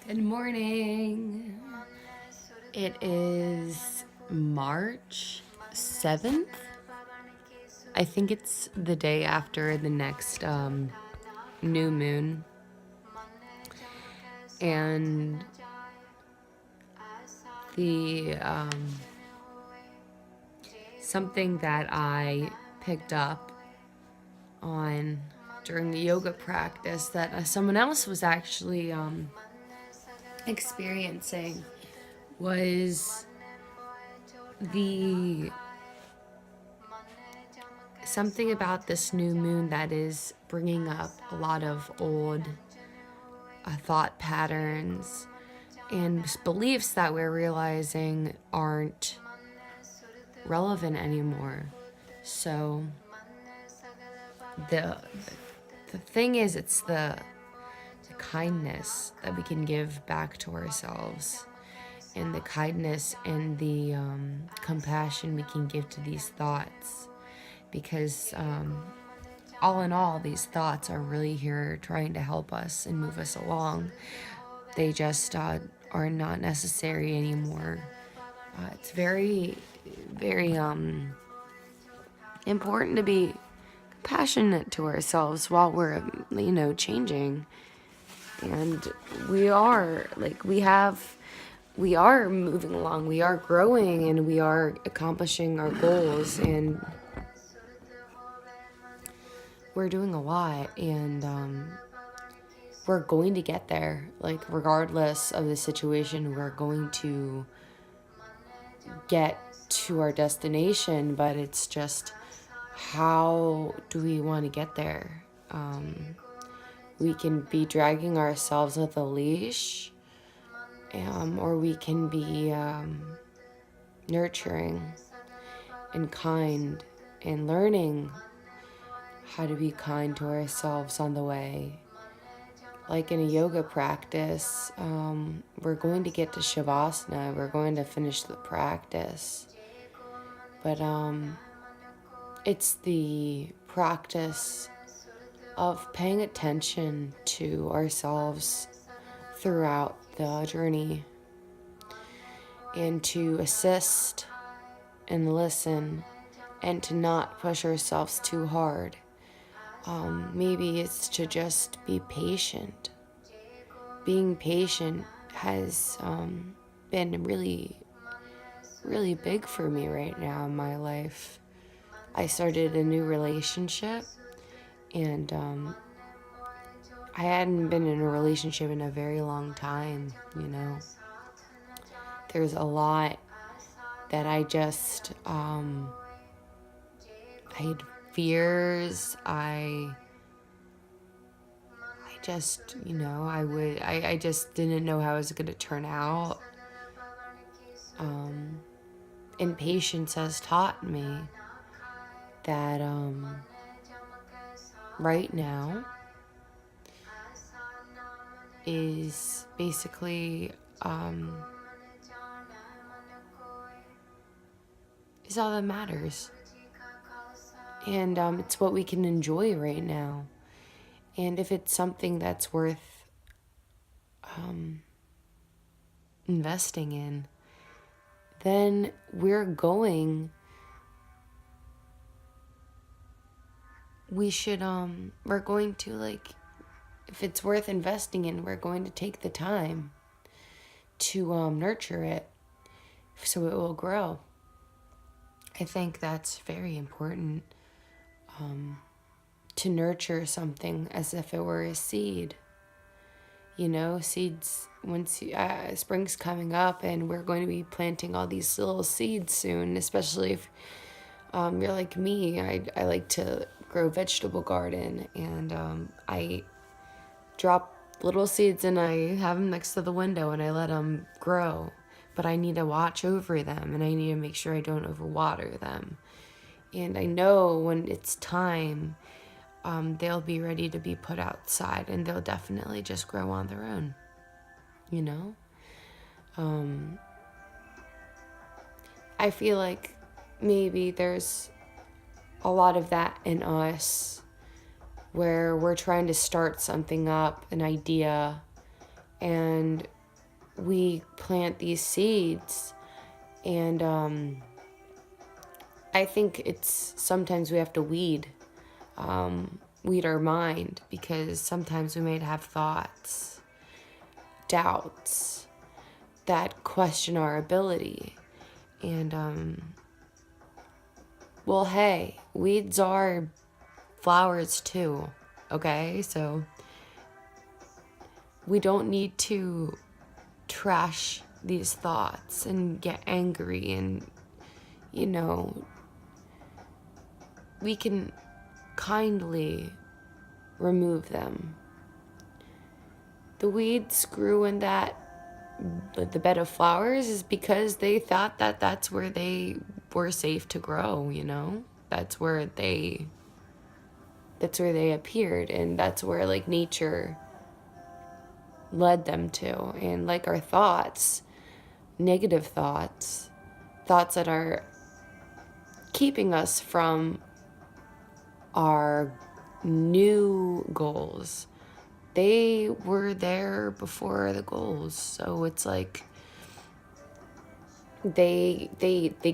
Good morning. It is March 7th. I think it's the day after the next new moon. And the something that I picked up on during the yoga practice that someone else was actually experiencing was the something about this new moon that is bringing up a lot of old thought patterns and beliefs that we're realizing aren't relevant anymore. So the the thing is, it's the kindness that we can give back to ourselves, and the kindness and the compassion we can give to these thoughts, because all in all, these thoughts are really here trying to help us and move us along. They just are not necessary anymore. It's very, very important to be compassionate to ourselves while we're, changing. And we are, we are moving along, we are growing, and we are accomplishing our goals, and we're doing a lot, and we're going to get there. Like, regardless of the situation, we're going to get to our destination, but it's just how do we want to get there? We can be dragging ourselves with a leash, or we can be nurturing and kind and learning how to be kind to ourselves on the way. Like in a yoga practice, we're going to get to Shavasana, we're going to finish the practice. But it's the practice of paying attention to ourselves throughout the journey, and to assist and listen, and to not push ourselves too hard. Maybe it's to just be patient. Being patient has been really, really big for me right now in my life. I started a new relationship, and I hadn't been in a relationship in a very long time, There's a lot that I just, I had fears, I just, I just didn't know how it was going to turn out. And patience has taught me that right now is basically is all that matters. And it's what we can enjoy right now. And if it's something that's worth investing in, then we're going to, if it's worth investing in, we're going to take the time to nurture it so it will grow. I think that's very important, to nurture something as if it were a seed. Seeds, once spring's coming up, and we're going to be planting all these little seeds soon, especially if you're like me. I like to grow vegetable garden, and I drop little seeds and I have them next to the window and I let them grow. But I need to watch over them, and I need to make sure I don't overwater them. And I know when it's time, they'll be ready to be put outside, and they'll definitely just grow on their own, I feel like maybe there's a lot of that in us, where we're trying to start something up, an idea, and and we plant these seeds, and I think it's sometimes we have to weed our mind, because sometimes we might have thoughts, doubts that question our ability. And well, hey, weeds are flowers too, okay? So we don't need to trash these thoughts and get angry, and we can kindly remove them. The weeds grew in the bed of flowers is because they thought that that's where they were safe to grow, That's where they appeared, and that's where like nature led them to. And like our thoughts, negative thoughts that are keeping us from our new goals, they were there before the goals. So it's like they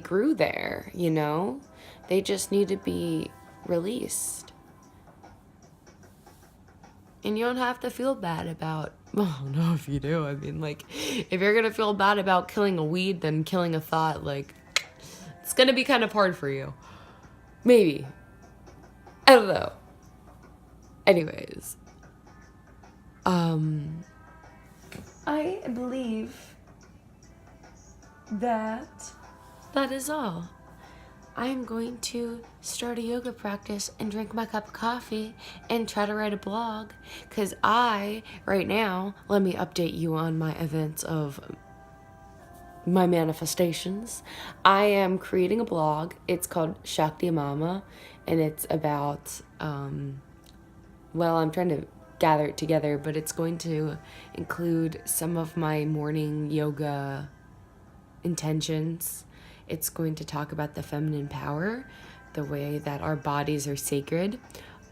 grew there, They just need to be released. And you don't have to feel bad about, well, no, if you do. I mean, like, if you're gonna feel bad about killing a weed than killing a thought, like, it's gonna be kind of hard for you. Maybe. I don't know. Anyways. I believe that is all. I am going to start a yoga practice and drink my cup of coffee and try to write a blog, because right now, let me update you on my events of my manifestations. I am creating a blog. It's called Shakti Mama, and it's about, I'm trying to gather it together, but it's going to include some of my morning yoga intentions. It's going to talk about the feminine power, the way that our bodies are sacred,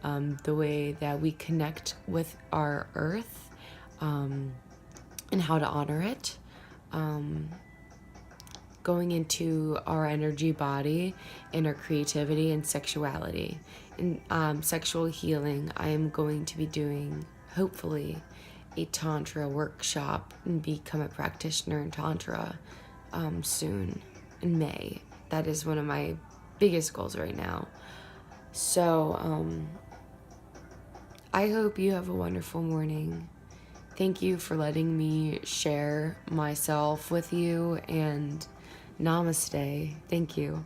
the way that we connect with our earth, and how to honor it, going into our energy body and our creativity and sexuality. And sexual healing, I am going to be doing, hopefully, a Tantra workshop and become a practitioner in Tantra soon in May. That is one of my biggest goals right now. So I hope you have a wonderful morning. Thank you for letting me share myself with you, and namaste. Thank you.